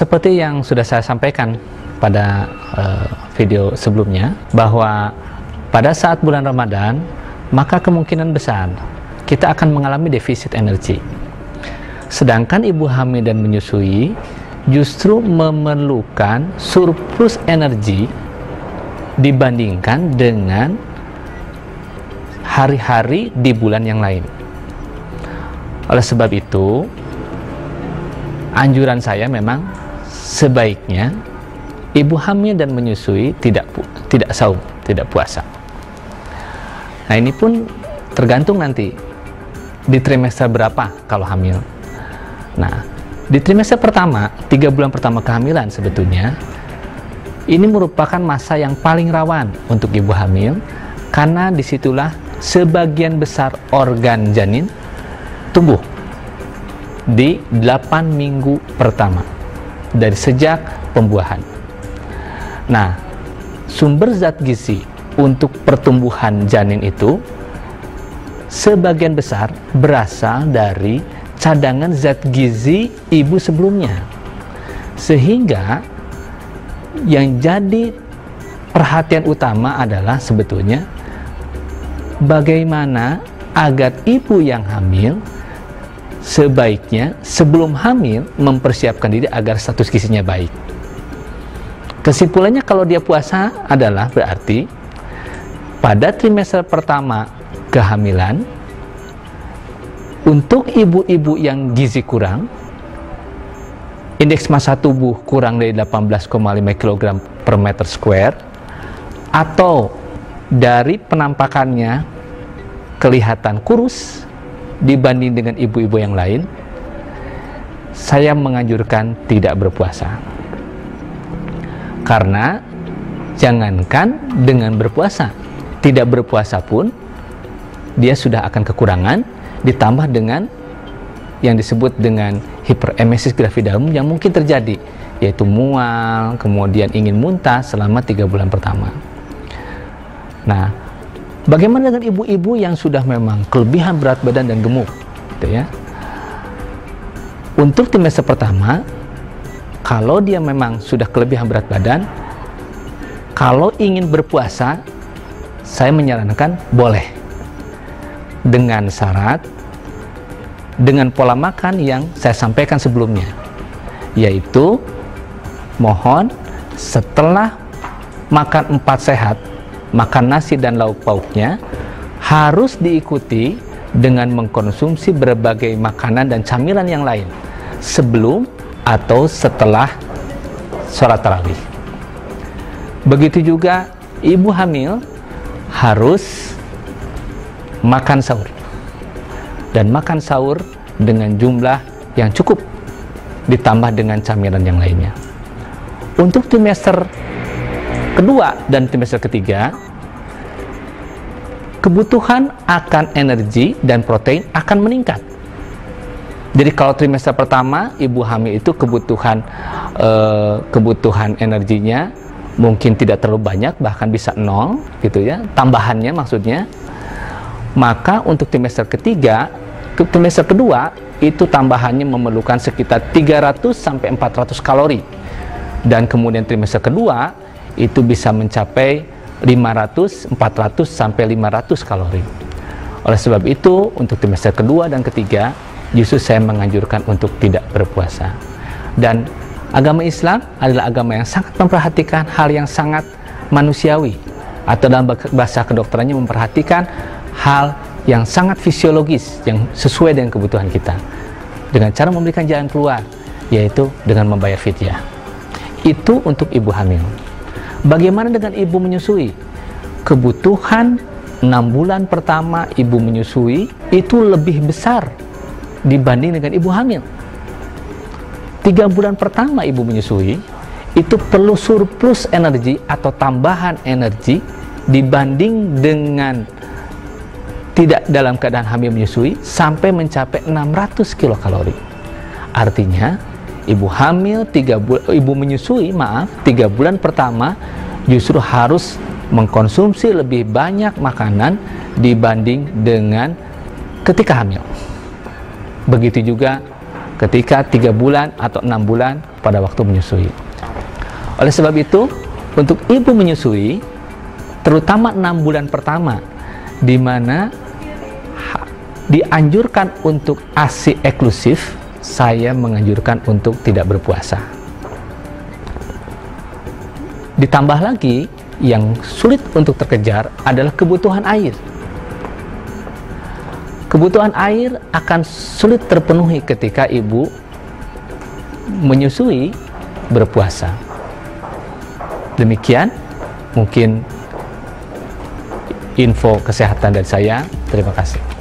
Seperti yang sudah saya sampaikan pada video sebelumnya, bahwa pada saat bulan Ramadan, maka kemungkinan besar kita akan mengalami defisit energi. Sedangkan ibu hamil dan menyusui justru memerlukan surplus energi dibandingkan dengan hari-hari di bulan yang lain. Oleh sebab itu, anjuran saya memang sebaiknya ibu hamil dan menyusui tidak saum, tidak puasa. Nah, ini pun tergantung nanti di trimester berapa kalau hamil. Nah, di trimester pertama, 3 bulan pertama kehamilan sebetulnya ini merupakan masa yang paling rawan untuk ibu hamil, karena disitulah sebagian besar organ janin tumbuh di 8 minggu pertama dari sejak pembuahan. Nah, sumber zat gizi untuk pertumbuhan janin itu sebagian besar berasal dari cadangan zat gizi ibu sebelumnya, sehingga yang jadi perhatian utama adalah sebetulnya bagaimana agar ibu yang hamil sebaiknya sebelum hamil mempersiapkan diri agar status gizinya baik. Kesimpulannya, kalau dia puasa adalah berarti pada trimester pertama kehamilan, untuk ibu-ibu yang gizi kurang, indeks massa tubuh kurang dari 18,5 kg per meter square, atau dari penampakannya kelihatan kurus dibanding dengan ibu-ibu yang lain, saya menganjurkan tidak berpuasa. Karena jangankan dengan berpuasa, tidak berpuasa pun dia sudah akan kekurangan, ditambah dengan yang disebut dengan hiperemesis gravidarum yang mungkin terjadi, yaitu mual, kemudian ingin muntah selama 3 bulan pertama. Nah, bagaimana dengan ibu-ibu yang sudah memang kelebihan berat badan dan gemuk, gitu ya? Untuk trimester pertama, kalau dia memang sudah kelebihan berat badan, kalau ingin berpuasa, saya menyarankan boleh, dengan syarat, dengan pola makan yang saya sampaikan sebelumnya, yaitu mohon setelah makan 4 sehat, makan nasi dan lauk pauknya, harus diikuti dengan mengkonsumsi berbagai makanan dan camilan yang lain sebelum atau setelah sholat tarawih. Begitu juga ibu hamil harus makan sahur, dan makan sahur dengan jumlah yang cukup ditambah dengan camilan yang lainnya. Untuk trimester kedua dan trimester ketiga, kebutuhan akan energi dan protein akan meningkat. Jadi kalau trimester pertama ibu hamil itu kebutuhan energinya mungkin tidak terlalu banyak, bahkan bisa 0 gitu ya, tambahannya maksudnya. Maka untuk trimester ketiga, trimester kedua itu tambahannya memerlukan sekitar 300 sampai 400 kalori. Dan kemudian trimester kedua itu bisa mencapai 400 sampai 500 kalori. Oleh sebab itu, untuk trimester kedua dan ketiga justru saya menganjurkan untuk tidak berpuasa. Dan agama Islam adalah agama yang sangat memperhatikan hal yang sangat manusiawi, atau dalam bahasa kedokterannya memperhatikan hal yang sangat fisiologis yang sesuai dengan kebutuhan kita, dengan cara memberikan jalan keluar, yaitu dengan membayar fidyah. Itu untuk ibu hamil. Bagaimana dengan ibu menyusui? Kebutuhan 6 bulan pertama ibu menyusui itu lebih besar dibanding dengan ibu hamil. 3 bulan pertama ibu menyusui itu perlu surplus energi atau tambahan energi dibanding dengan tidak dalam keadaan hamil menyusui, sampai mencapai 600 kilokalori. Artinya ibu hamil ibu menyusui 3 bulan pertama justru harus mengkonsumsi lebih banyak makanan dibanding dengan ketika hamil. Begitu juga ketika 3 bulan atau 6 bulan pada waktu menyusui. Oleh sebab itu, untuk ibu menyusui, terutama 6 bulan pertama, di mana dianjurkan untuk ASI eksklusif, saya menganjurkan untuk tidak berpuasa. Ditambah lagi, yang sulit untuk terkejar adalah kebutuhan air. Kebutuhan air akan sulit terpenuhi ketika ibu menyusui berpuasa. Demikian mungkin info kesehatan dari saya. Terima kasih.